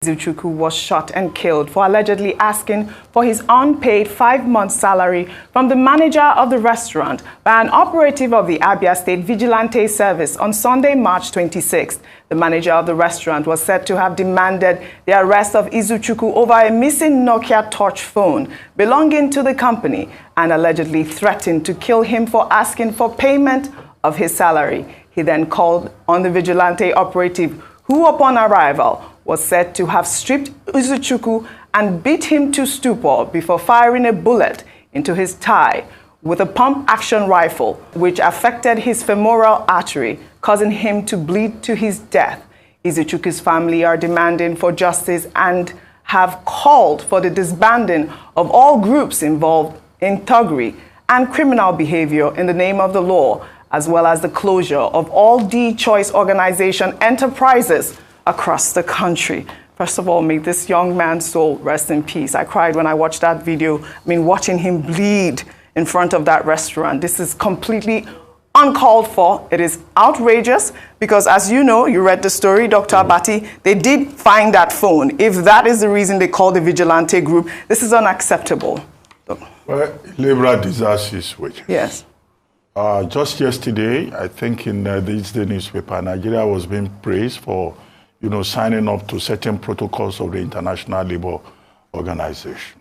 Izuchukwu was shot and killed for allegedly asking for his unpaid 5-month salary from the manager of the restaurant by an operative of the Abia State Vigilante Service on Sunday, March 26th. The manager of the restaurant was said to have demanded the arrest of Izuchukwu over a missing Nokia touch phone belonging to the company and allegedly threatened to kill him for asking for payment of his salary. He then called on the vigilante operative, who upon arrival was said to have stripped Izuchukwu and beat him to stupor before firing a bullet into his thigh with a pump-action rifle, which affected his femoral artery, causing him to bleed to his death. Izuchukwu's family are demanding for justice and have called for the disbanding of all groups involved in thuggery and criminal behavior in the name of the law, as well as the closure of all D-Choice organization enterprises across the country. First of all, may this young man's soul rest in peace. I cried when I watched that video. I mean, watching him bleed in front of that restaurant. This is completely uncalled for. It is outrageous because, as you know, you read the story, Dr. Abati, they did find that phone. If that is the reason they called the vigilante group, this is unacceptable. Well, liberal deserves his wages. Yes. Just yesterday, I think in this day newspaper, Nigeria was being praised for signing up to certain protocols of the International Labour Organization.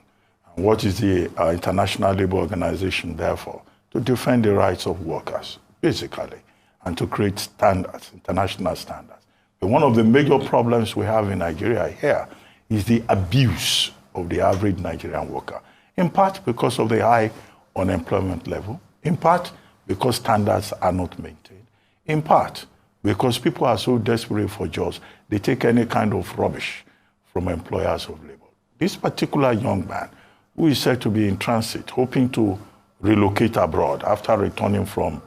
And what is the International Labour Organization there for? To defend the rights of workers, basically, and to create standards, international standards. But one of the major problems we have in Nigeria here is the abuse of the average Nigerian worker, in part because of the high unemployment level, in part because standards are not maintained, in part because people are so desperate for jobs, they take any kind of rubbish from employers of labor. This particular young man, who is said to be in transit, hoping to relocate abroad after returning from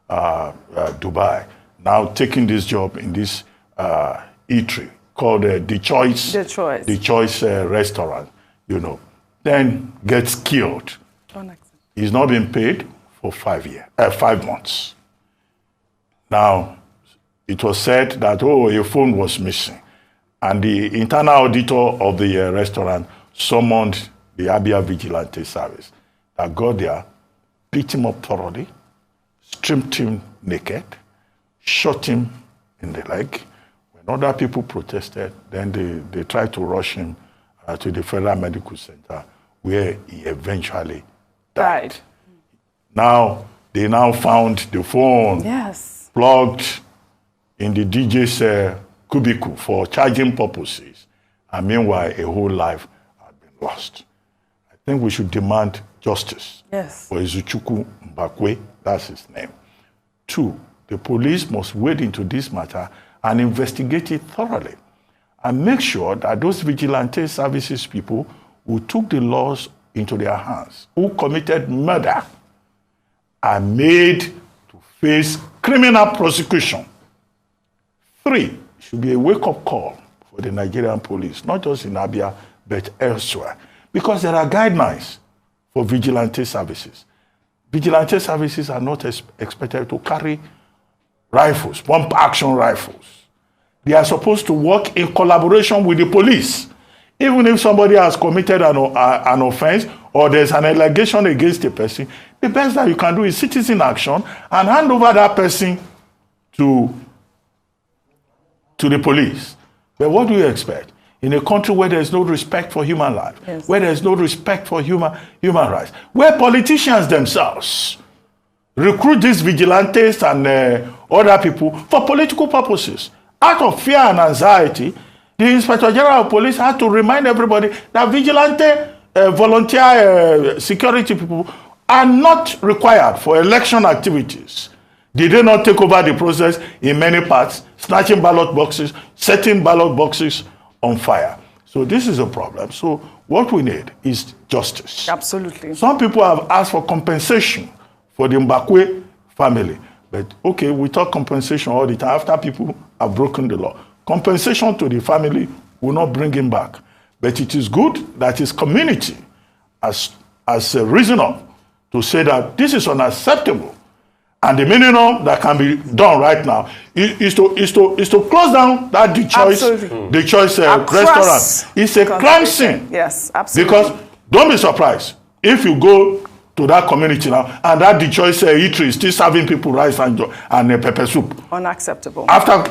Dubai, now taking this job in this eatery called the Choice restaurant, then gets killed. He's not been paid for 5 months. Now, it was said that, a phone was missing. And the internal auditor of the restaurant summoned the Abia Vigilante Service that got there, beat him up thoroughly, stripped him naked, shot him in the leg. When other people protested, then they tried to rush him to the Federal Medical Center, where he eventually died. Now, they found the phone plugged in the DJ's cubicle for charging purposes. And meanwhile, a whole life had been lost. I think we should demand justice for Izuchukwu Mbakwe, that's his name. 2, the police must wade into this matter and investigate it thoroughly and make sure that those vigilante services people who took the laws into their hands, who committed murder, are made to face criminal prosecution. 3, should be a wake-up call for the Nigerian police, not just in Abia, but elsewhere, because there are guidelines for vigilante services. Vigilante services are not expected to carry rifles, pump-action rifles. They are supposed to work in collaboration with the police. Even if somebody has committed an offense or there's an allegation against a person, the best that you can do is citizen action and hand over that person to the police. But what do you expect? In a country where there's no respect for human life, where there's no respect for human rights, where politicians themselves recruit these vigilantes and other people for political purposes. Out of fear and anxiety, the Inspector General of Police had to remind everybody that vigilante volunteer security people are not required for election activities. Did they not take over the process in many parts, snatching ballot boxes, setting ballot boxes on fire? So this is a problem. So what we need is justice. Absolutely. Some people have asked for compensation for the Mbakwe family. But okay, we talk compensation all the time after people have broken the law. Compensation to the family will not bring him back. But it is good that his community has risen up to say that this is unacceptable. And the minimum that can be done right now is to close down that the choice restaurant. It's a crime scene. Yes, absolutely. Because don't be surprised if you go to that community now and that the choice eatery is still serving people rice and pepper soup. Unacceptable. After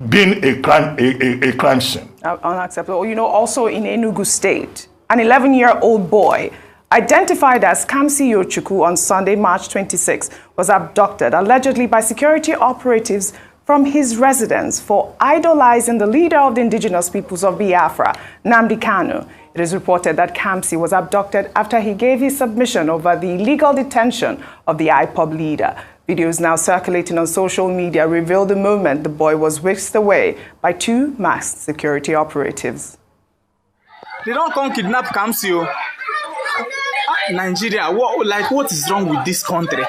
being a crime scene. Unacceptable. You know, also in Enugu State, an 11-year-old boy identified as Kamsi Yochukwu on Sunday, March 26, was abducted allegedly by security operatives from his residence for idolizing the leader of the indigenous peoples of Biafra, Nnamdi Kanu. It is reported that Kamsi was abducted after he gave his submission over the illegal detention of the IPOB leader. Videos now circulating on social media reveal the moment the boy was whisked away by 2 masked security operatives. They don't come kidnap Kamsi. Nigeria, what is wrong with this country?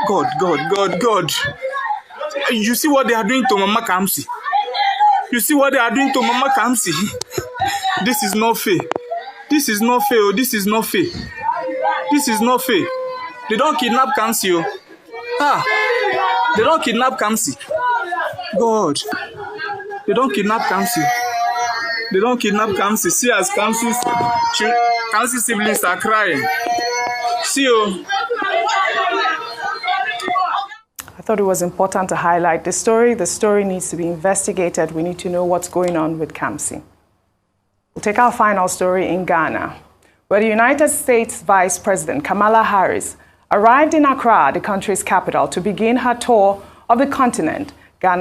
God. You see what they are doing to Mama Kamsi? You see what they are doing to Mama Kamsi? This is not fair. This is not fair. This is not fair. This is not fair. They don't kidnap Kamsi. They don't kidnap Kamsi. God. They don't kidnap Kamsi. They don't kidnap Kamsi. See as Kamsi siblings are crying. See you. I thought it was important to highlight the story. The story needs to be investigated. We need to know what's going on with Kamsi. We'll take our final story in Ghana, where the United States Vice President Kamala Harris arrived in Accra, the country's capital, to begin her tour of the continent. Ghana